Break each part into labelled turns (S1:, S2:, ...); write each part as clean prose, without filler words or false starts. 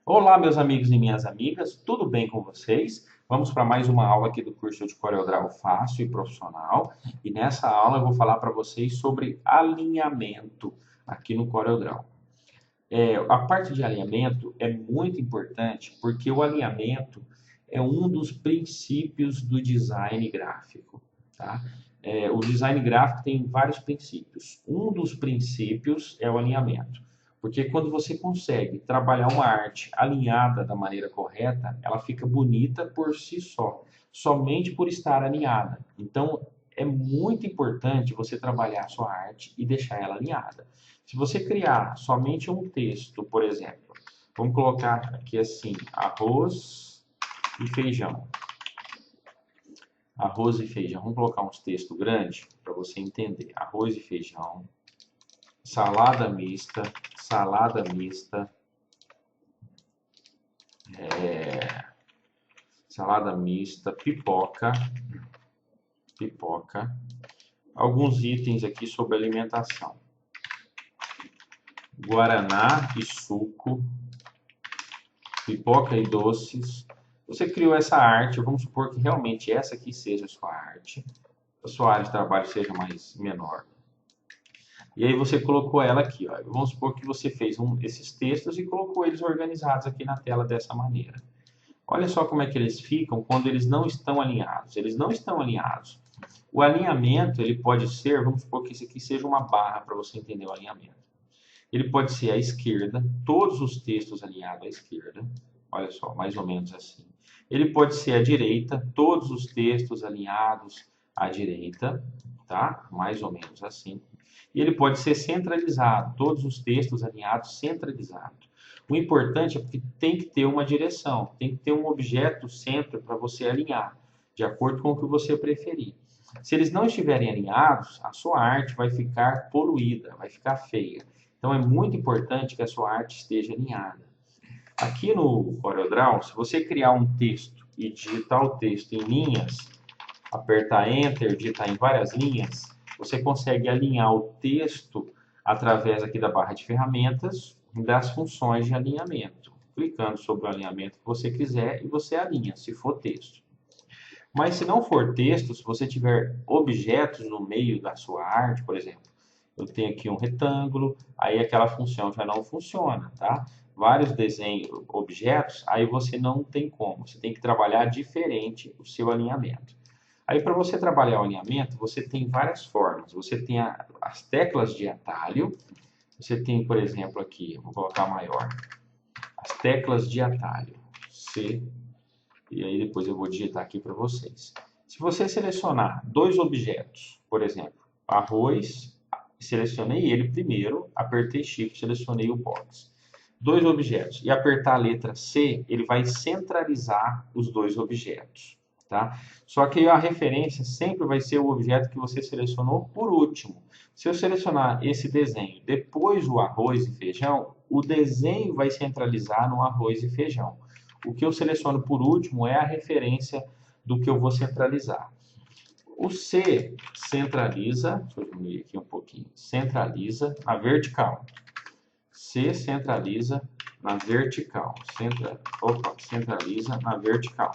S1: Olá, meus amigos e minhas amigas, tudo bem com vocês? Vamos para mais uma aula aqui do curso de CorelDRAW Fácil e Profissional. E nessa aula eu vou falar para vocês sobre alinhamento aqui no CorelDRAW. A parte de alinhamento é muito importante porque o alinhamento é um dos princípios do design gráfico, tá? O design gráfico tem vários princípios. Um dos princípios é o alinhamento. Porque quando você consegue trabalhar uma arte alinhada da maneira correta, ela fica bonita por si só, somente por estar alinhada. Então, é muito importante você trabalhar a sua arte e deixar ela alinhada. Se você criar somente um texto, por exemplo, vamos colocar aqui assim, arroz e feijão. Arroz e feijão. Vamos colocar uns textos grandes para você entender. Arroz e feijão, salada mista, salada mista, pipoca. Alguns itens aqui sobre alimentação. Guaraná e suco, pipoca e doces. Você criou essa arte, vamos supor que realmente essa aqui seja a sua arte, a sua área de trabalho seja mais menor. E aí você colocou ela aqui, ó. Vamos supor que você fez esses textos e colocou eles organizados aqui na tela dessa maneira. Olha só como é que eles ficam quando eles não estão alinhados. Eles não estão alinhados. O alinhamento, ele pode ser, vamos supor que isso aqui seja uma barra para você entender o alinhamento. Ele pode ser à esquerda, todos os textos alinhados à esquerda. Olha só, mais ou menos assim. Ele pode ser à direita, todos os textos alinhados à direita, tá? Mais ou menos assim. E ele pode ser centralizado, todos os textos alinhados centralizados. O importante é que tem que ter uma direção, tem que ter um objeto centro para você alinhar, de acordo com o que você preferir. Se eles não estiverem alinhados, a sua arte vai ficar poluída, vai ficar feia. Então é muito importante que a sua arte esteja alinhada. Aqui no CorelDRAW, se você criar um texto e digitar o texto em linhas, apertar Enter, digitar em várias linhas, você consegue alinhar o texto através aqui da barra de ferramentas das funções de alinhamento. Clicando sobre o alinhamento que você quiser e você alinha, se for texto. Mas se não for texto, se você tiver objetos no meio da sua arte, por exemplo, eu tenho aqui um retângulo, aí aquela função já não funciona, tá? Vários desenhos, objetos, aí você não tem como, você tem que trabalhar diferente o seu alinhamento. Aí para você trabalhar o alinhamento, você tem várias formas. Você tem as teclas de atalho, você tem, por exemplo, aqui, vou colocar maior, as teclas de atalho, C, e aí depois eu vou digitar aqui para vocês. Se você selecionar dois objetos, por exemplo, arroz, selecionei ele primeiro, apertei Shift, selecionei o box. Dois objetos e apertar a letra C, ele vai centralizar os dois objetos, tá? Só que a referência sempre vai ser o objeto que você selecionou por último. Se eu selecionar esse desenho depois o arroz e feijão, o desenho vai centralizar no arroz e feijão. O que eu seleciono por último é a referência do que eu vou centralizar. O C centraliza, deixa eu diminuir aqui um pouquinho, centraliza na vertical. C centraliza na vertical. Centraliza na vertical.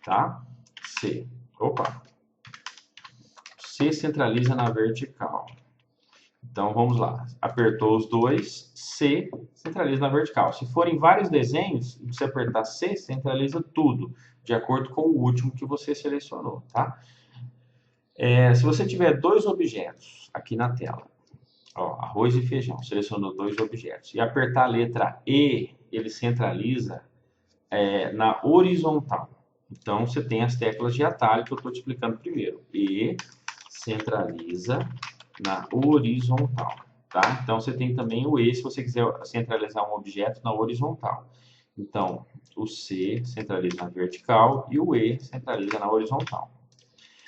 S1: Tá? C. C centraliza na vertical. Então vamos lá. Apertou os dois, C centraliza na vertical. Se forem vários desenhos, você apertar C, centraliza tudo, de acordo com o último que você selecionou, tá? Se você tiver dois objetos aqui na tela, ó, arroz e feijão, selecionou dois objetos, e apertar a letra E, ele centraliza na horizontal. Então você tem as teclas de atalho que eu estou te explicando primeiro. E centraliza na horizontal, tá? Então você tem também o E se você quiser centralizar um objeto na horizontal. Então, o C centraliza na vertical e o E centraliza na horizontal.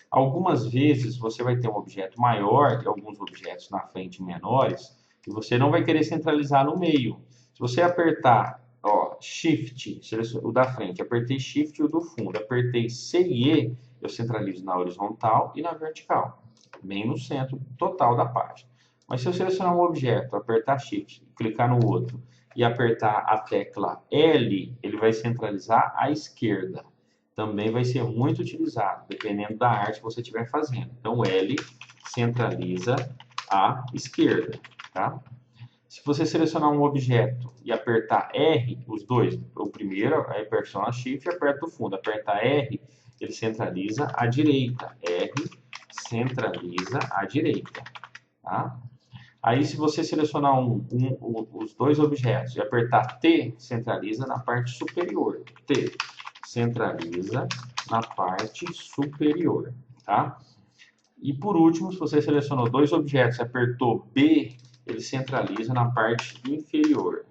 S1: Algumas vezes você vai ter um objeto maior e alguns objetos na frente menores e você não vai querer centralizar no meio. Se você apertar, ó, Shift, o da frente, apertei Shift e o do fundo, apertei C e E, eu centralizo na horizontal e na vertical, bem no centro total da página. Mas se eu selecionar um objeto, apertar Shift e clicar no outro e apertar a tecla L, ele vai centralizar à esquerda. Também vai ser muito utilizado, dependendo da arte que você estiver fazendo. Então, L centraliza à esquerda, tá? Se você selecionar um objeto e apertar R, os dois, o primeiro, aí pressiona Shift e aperta o fundo. Aperta R, ele centraliza à direita. R centraliza à direita, tá? Aí, se você selecionar os dois objetos e apertar T, centraliza na parte superior. T centraliza na parte superior, tá? E por último, se você selecionou dois objetos e apertou B, ele centraliza na parte inferior.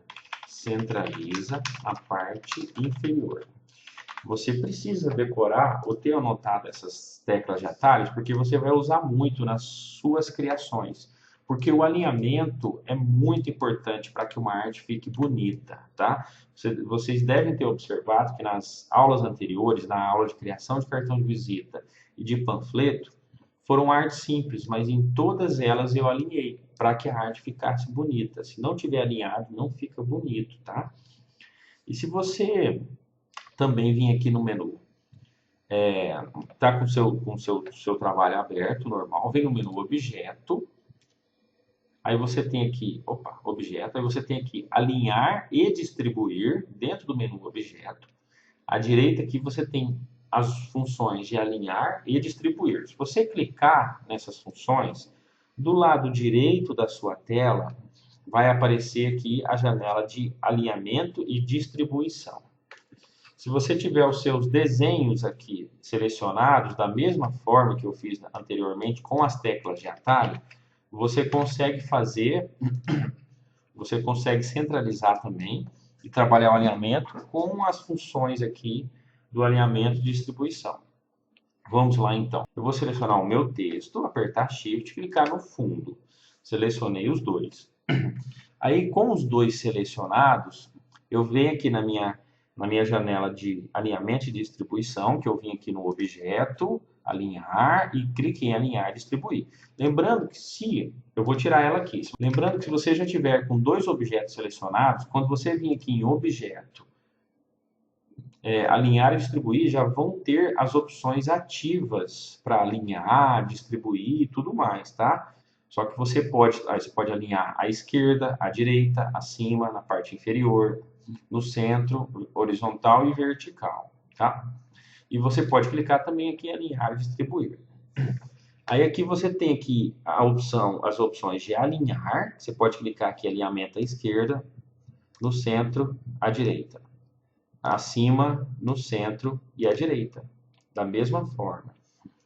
S1: Centraliza na parte inferior. Você precisa decorar ou ter anotado essas teclas de atalhos, porque você vai usar muito nas suas criações. Porque o alinhamento é muito importante para que uma arte fique bonita, tá? Vocês devem ter observado que nas aulas anteriores, na aula de criação de cartão de visita e de panfleto, foram artes simples, mas em todas elas eu alinhei para que a arte ficasse bonita. Se não tiver alinhado, não fica bonito, tá? E se você também vir aqui no menu, tá com seu trabalho aberto, normal, vem no menu objeto, aí você tem aqui, objeto, aí você tem aqui alinhar e distribuir dentro do menu objeto. À direita aqui você tem as funções de alinhar e distribuir. Se você clicar nessas funções, do lado direito da sua tela, vai aparecer aqui a janela de alinhamento e distribuição. Se você tiver os seus desenhos aqui selecionados da mesma forma que eu fiz anteriormente com as teclas de atalho, você consegue centralizar também e trabalhar o alinhamento com as funções aqui do alinhamento e distribuição. Vamos lá então. Eu vou selecionar o meu texto, apertar Shift e clicar no fundo. Selecionei os dois. Aí com os dois selecionados, eu venho aqui na minha janela de alinhamento e distribuição, que eu vim aqui no objeto, alinhar e clique em alinhar e distribuir. Lembrando que eu vou tirar ela aqui. Lembrando que se você já tiver com dois objetos selecionados, quando você vir aqui em objeto, alinhar e distribuir, já vão ter as opções ativas para alinhar, distribuir e tudo mais, tá? Só que você pode alinhar à esquerda, à direita, acima, na parte inferior, no centro, horizontal e vertical, tá? E você pode clicar também aqui em alinhar e distribuir. Aí aqui você tem aqui as opções de alinhar, você pode clicar aqui em alinhamento à esquerda, no centro, à direita. Acima, no centro e à direita, da mesma forma.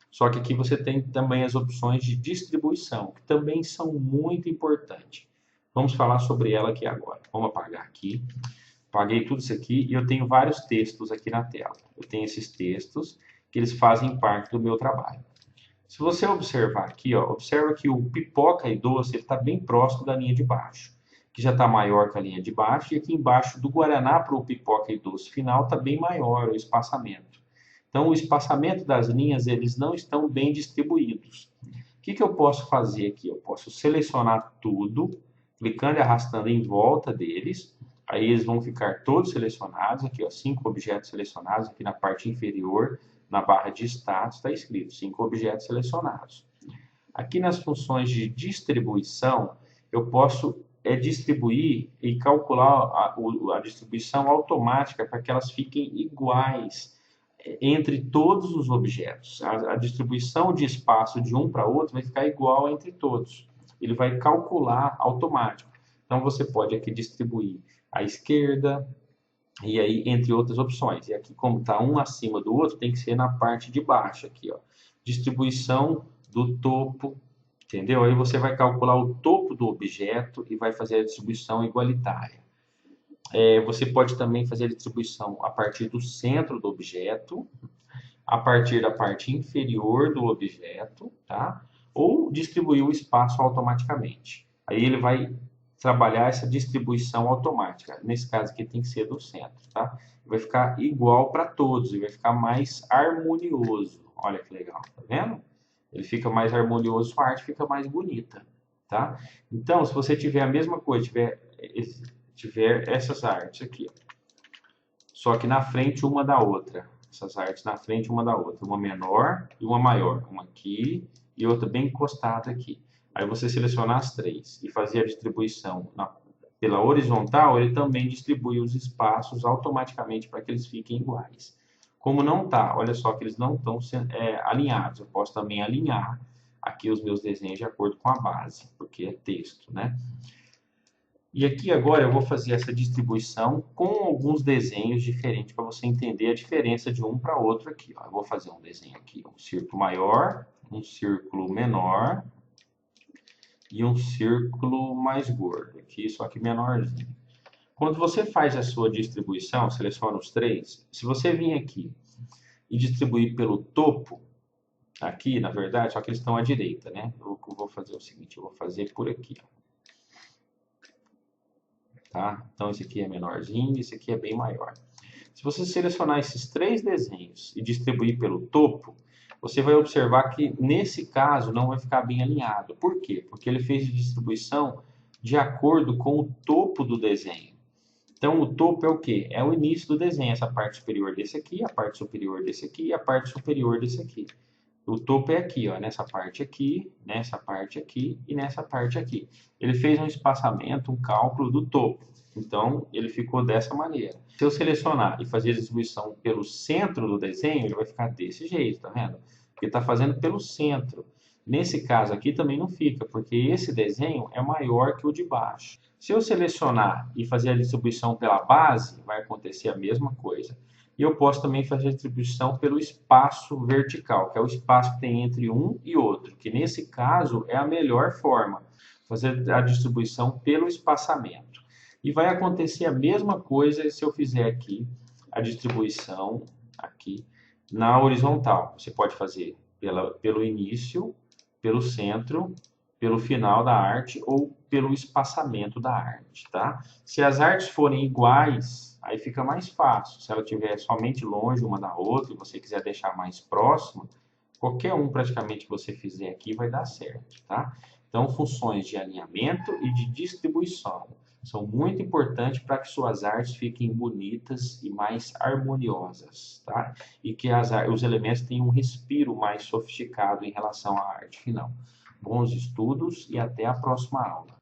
S1: Só que aqui você tem também as opções de distribuição, que também são muito importantes. Vamos falar sobre ela aqui agora. Vamos apagar aqui. Apaguei tudo isso aqui e eu tenho vários textos aqui na tela. Eu tenho esses textos que eles fazem parte do meu trabalho. Se você observar aqui, observa que o pipoca e doce está bem próximo da linha de baixo, que já está maior que a linha de baixo, e aqui embaixo do Guaraná para o pipoca e doce final está bem maior o espaçamento. Então, o espaçamento das linhas, eles não estão bem distribuídos. O que eu posso fazer aqui? Eu posso selecionar tudo, clicando e arrastando em volta deles, aí eles vão ficar todos selecionados, aqui 5 objetos selecionados, aqui na parte inferior, na barra de status, está escrito 5 objetos selecionados. Aqui nas funções de distribuição, eu posso distribuir e calcular a distribuição automática para que elas fiquem iguais entre todos os objetos. A distribuição de espaço de um para outro vai ficar igual entre todos. Ele vai calcular automático. Então, você pode aqui distribuir à esquerda, e aí, entre outras opções. E aqui, como está um acima do outro, tem que ser na parte de baixo aqui, distribuição do topo, entendeu? Aí você vai calcular o topo do objeto e vai fazer a distribuição igualitária. Você pode também fazer a distribuição a partir do centro do objeto, a partir da parte inferior do objeto, tá? Ou distribuir o espaço automaticamente. Aí ele vai trabalhar essa distribuição automática. Nesse caso aqui tem que ser do centro, tá? Vai ficar igual para todos e vai ficar mais harmonioso. Olha que legal, tá vendo? Ele fica mais harmonioso, a arte fica mais bonita, tá? Então, se você tiver a mesma coisa, tiver essas artes aqui, ó. Só que na frente uma da outra. Essas artes na frente uma da outra. Uma menor e uma maior. Uma aqui e outra bem encostada aqui. Aí você seleciona as três e fazer a distribuição pela horizontal, ele também distribui os espaços automaticamente para que eles fiquem iguais. Como não tá, olha só que eles não estão alinhados. Eu posso também alinhar aqui os meus desenhos de acordo com a base, porque é texto, né? E aqui agora eu vou fazer essa distribuição com alguns desenhos diferentes para você entender a diferença de um para outro aqui, ó. Eu vou fazer um desenho aqui, um círculo maior, um círculo menor e um círculo mais gordo aqui, só que menorzinho. Quando você faz a sua distribuição, seleciona os três, se você vir aqui e distribuir pelo topo, aqui na verdade, só que eles estão à direita, né? Eu vou fazer o seguinte, eu vou fazer por aqui, ó. Tá? Então, esse aqui é menorzinho, esse aqui é bem maior. Se você selecionar esses três desenhos e distribuir pelo topo, você vai observar que, nesse caso, não vai ficar bem alinhado. Por quê? Porque ele fez a distribuição de acordo com o topo do desenho. Então, o topo é o quê? É o início do desenho, essa parte superior desse aqui, a parte superior desse aqui e a parte superior desse aqui. O topo é aqui, ó, nessa parte aqui e nessa parte aqui. Ele fez um espaçamento, um cálculo do topo. Então, ele ficou dessa maneira. Se eu selecionar e fazer a distribuição pelo centro do desenho, ele vai ficar desse jeito, tá vendo? Porque está fazendo pelo centro. Nesse caso aqui também não fica, porque esse desenho é maior que o de baixo. Se eu selecionar e fazer a distribuição pela base, vai acontecer a mesma coisa. E eu posso também fazer a distribuição pelo espaço vertical, que é o espaço que tem entre um e outro, que nesse caso é a melhor forma, fazer a distribuição pelo espaçamento. E vai acontecer a mesma coisa se eu fizer aqui a distribuição aqui na horizontal. Você pode fazer pelo início, pelo centro, pelo final da arte ou pelo espaçamento da arte, tá? Se as artes forem iguais, aí fica mais fácil. Se ela estiver somente longe uma da outra e você quiser deixar mais próxima, qualquer um praticamente que você fizer aqui vai dar certo, tá? Então, funções de alinhamento e de distribuição são muito importantes para que suas artes fiquem bonitas e mais harmoniosas, tá? E que os elementos tenham um respiro mais sofisticado em relação à arte final. Bons estudos e até a próxima aula.